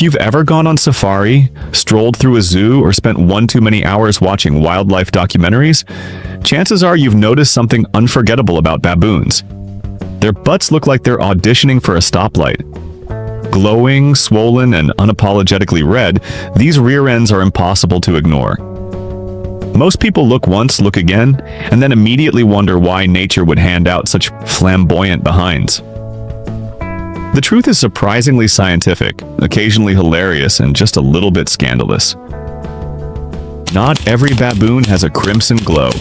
If you've ever gone on safari, strolled through a zoo, or spent one too many hours watching wildlife documentaries, chances are you've noticed something unforgettable about baboons. Their butts look like they're auditioning for a stoplight. Glowing, swollen, and unapologetically red, these rear ends are impossible to ignore. Most people look once, look again, and then immediately wonder why nature would hand out such flamboyant behinds. The truth is surprisingly scientific, occasionally hilarious, and just a little bit scandalous. Not every baboon has a crimson glow.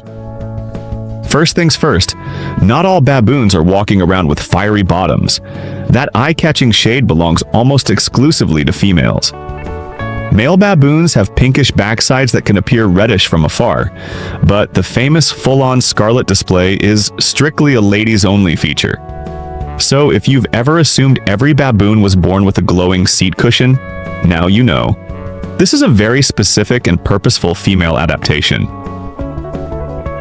First things first, not all baboons are walking around with fiery bottoms. That eye-catching shade belongs almost exclusively to females. Male baboons have pinkish backsides that can appear reddish from afar, but the famous full-on scarlet display is strictly a ladies-only feature. So if you've ever assumed every baboon was born with a glowing seat cushion, now you know. This is a very specific and purposeful female adaptation.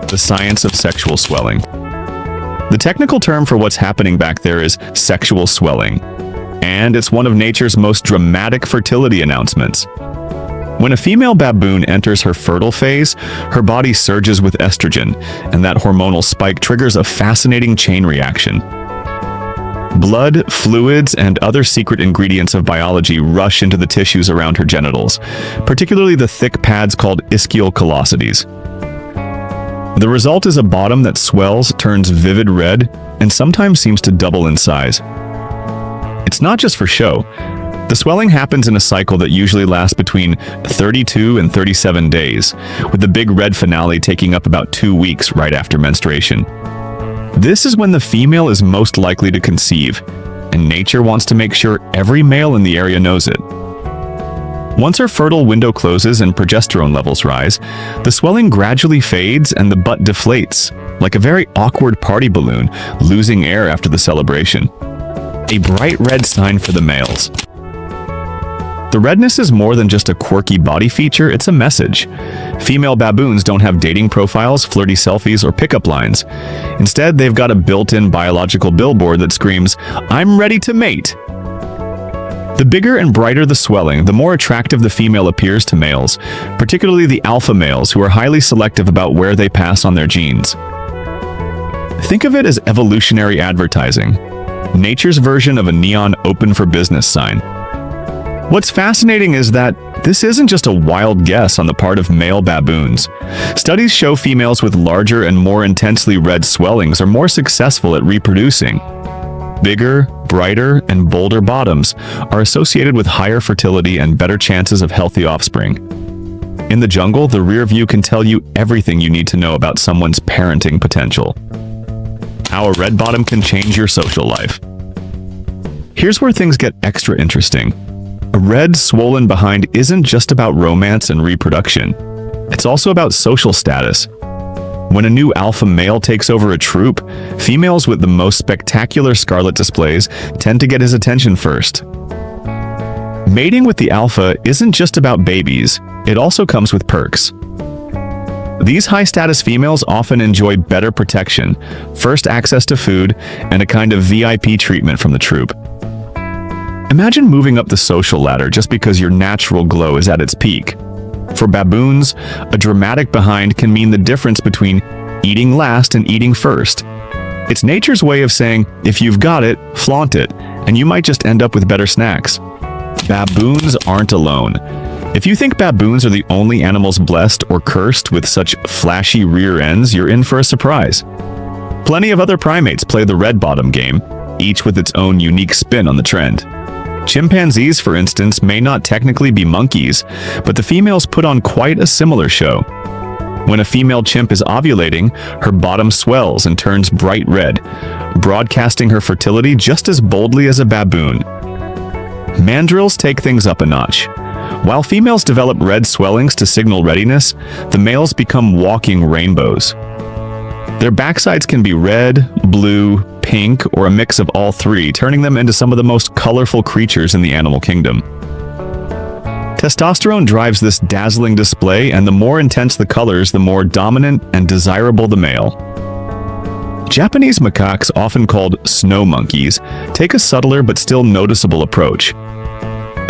The science of sexual swelling. The technical term for what's happening back there is sexual swelling, and it's one of nature's most dramatic fertility announcements. When a female baboon enters her fertile phase, her body surges with estrogen, and that hormonal spike triggers a fascinating chain reaction. Blood, fluids, and other secret ingredients of biology rush into the tissues around her genitals, particularly the thick pads called ischial callosities. The result is a bottom that swells, turns vivid red, and sometimes seems to double in size. It's not just for show. The swelling happens in a cycle that usually lasts between 32 and 37 days, with the big red finale taking up about 2 weeks right after menstruation. This is when the female is most likely to conceive, and nature wants to make sure every male in the area knows it. Once her fertile window closes and progesterone levels rise, the swelling gradually fades and the butt deflates, like a very awkward party balloon losing air after the celebration. A bright red sign for the males. The redness is more than just a quirky body feature, it's a message. Female baboons don't have dating profiles, flirty selfies, or pickup lines. Instead, they've got a built-in biological billboard that screams, "I'm ready to mate." The bigger and brighter the swelling, the more attractive the female appears to males, particularly the alpha males who are highly selective about where they pass on their genes. Think of it as evolutionary advertising, nature's version of a neon open for business sign. What's fascinating is that this isn't just a wild guess on the part of male baboons. Studies show females with larger and more intensely red swellings are more successful at reproducing. Bigger, brighter, and bolder bottoms are associated with higher fertility and better chances of healthy offspring. In the jungle, the rear view can tell you everything you need to know about someone's parenting potential. How a red bottom can change your social life. Here's where things get extra interesting. A red, swollen behind isn't just about romance and reproduction. It's also about social status. When a new alpha male takes over a troop, females with the most spectacular scarlet displays tend to get his attention first. Mating with the alpha isn't just about babies, it also comes with perks. These high-status females often enjoy better protection, first access to food, and a kind of VIP treatment from the troop. Imagine moving up the social ladder just because your natural glow is at its peak. For baboons, a dramatic behind can mean the difference between eating last and eating first. It's nature's way of saying, if you've got it, flaunt it, and you might just end up with better snacks. Baboons aren't alone. If you think baboons are the only animals blessed or cursed with such flashy rear ends, you're in for a surprise. Plenty of other primates play the red bottom game, each with its own unique spin on the trend. Chimpanzees, for instance, may not technically be monkeys, but the females put on quite a similar show. When a female chimp is ovulating, her bottom swells and turns bright red, broadcasting her fertility just as boldly as a baboon. Mandrills take things up a notch. While females develop red swellings to signal readiness, the males become walking rainbows. Their backsides can be red, blue, pink, or a mix of all three, turning them into some of the most colorful creatures in the animal kingdom. Testosterone drives this dazzling display, and the more intense the colors, the more dominant and desirable the male. Japanese macaques, often called snow monkeys, take a subtler but still noticeable approach.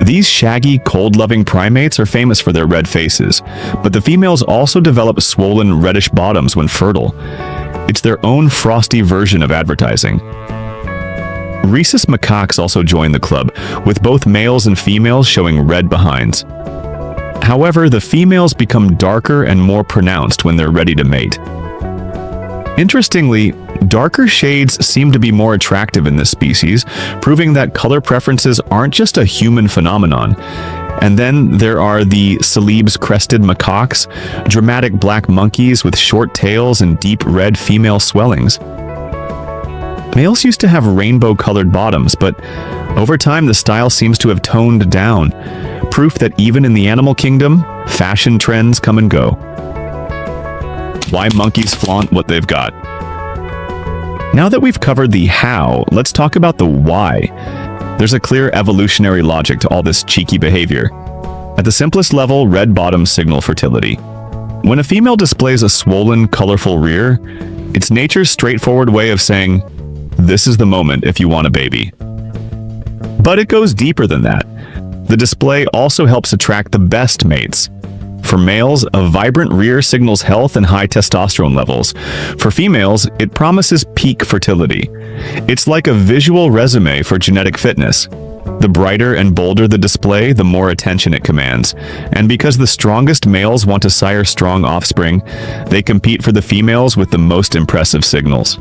These shaggy, cold-loving primates are famous for their red faces, but the females also develop swollen, reddish bottoms when fertile. It's their own frosty version of advertising. Rhesus macaques also join the club, with both males and females showing red behinds. However, the females become darker and more pronounced when they're ready to mate. Interestingly, darker shades seem to be more attractive in this species, proving that color preferences aren't just a human phenomenon. And then there are the Celebes crested macaques, dramatic black monkeys with short tails and deep red female swellings. Males used to have rainbow-colored bottoms, but over time the style seems to have toned down, proof that even in the animal kingdom, fashion trends come and go. Why monkeys flaunt what they've got. Now that we've covered the how, let's talk about the why. There's a clear evolutionary logic to all this cheeky behavior. At the simplest level, red bottoms signal fertility. When a female displays a swollen, colorful rear, it's nature's straightforward way of saying, "This is the moment if you want a baby." But it goes deeper than that. The display also helps attract the best mates. For males, a vibrant rear signals health and high testosterone levels. For females, it promises peak fertility. It's like a visual resume for genetic fitness. The brighter and bolder the display, the more attention it commands. And because the strongest males want to sire strong offspring, they compete for the females with the most impressive signals.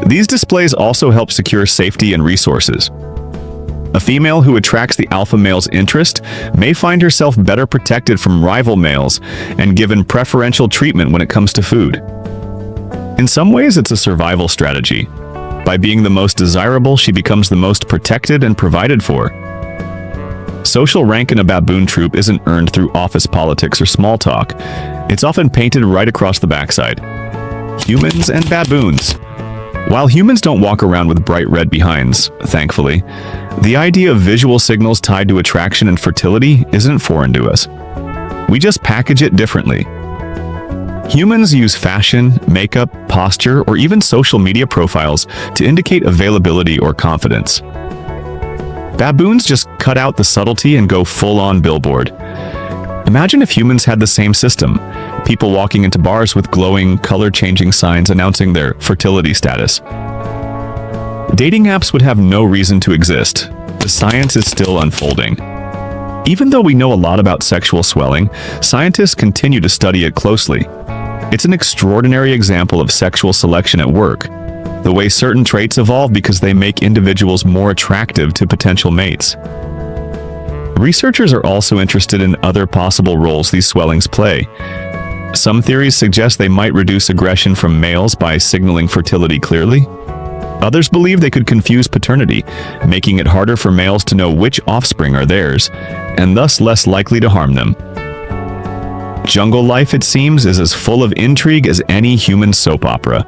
These displays also help secure safety and resources. A female who attracts the alpha male's interest may find herself better protected from rival males and given preferential treatment when it comes to food. In some ways, it's a survival strategy. By being the most desirable, she becomes the most protected and provided for. Social rank in a baboon troop isn't earned through office politics or small talk. It's often painted right across the backside. Humans and baboons. While humans don't walk around with bright red behinds, thankfully, the idea of visual signals tied to attraction and fertility isn't foreign to us. We just package it differently. Humans use fashion, makeup, posture, or even social media profiles to indicate availability or confidence. Baboons just cut out the subtlety and go full-on billboard. Imagine if humans had the same system. People walking into bars with glowing, color-changing signs announcing their fertility status. Dating apps would have no reason to exist. The science is still unfolding. Even though we know a lot about sexual swelling, scientists continue to study it closely. It's an extraordinary example of sexual selection at work, the way certain traits evolve because they make individuals more attractive to potential mates. Researchers are also interested in other possible roles these swellings play. Some theories suggest they might reduce aggression from males by signaling fertility clearly. Others believe they could confuse paternity, making it harder for males to know which offspring are theirs, and thus less likely to harm them. Jungle life, it seems, is as full of intrigue as any human soap opera.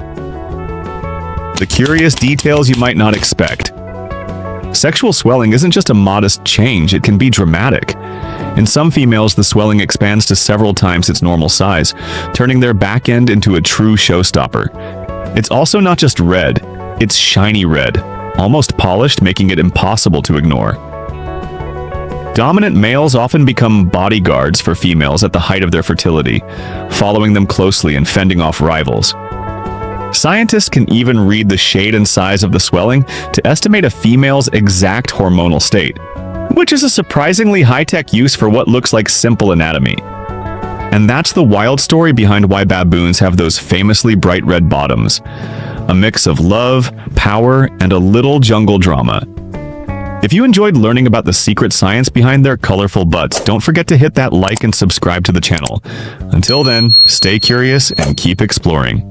The curious details you might not expect. Sexual swelling isn't just a modest change, it can be dramatic. In some females, the swelling expands to several times its normal size, turning their back end into a true showstopper. It's also not just red, it's shiny red, almost polished, making it impossible to ignore. Dominant males often become bodyguards for females at the height of their fertility, following them closely and fending off rivals. Scientists can even read the shade and size of the swelling to estimate a female's exact hormonal state, which is a surprisingly high-tech use for what looks like simple anatomy. And that's the wild story behind why baboons have those famously bright red bottoms. A mix of love, power, and a little jungle drama. If you enjoyed learning about the secret science behind their colorful butts, don't forget to hit that like and subscribe to the channel. Until then, stay curious and keep exploring.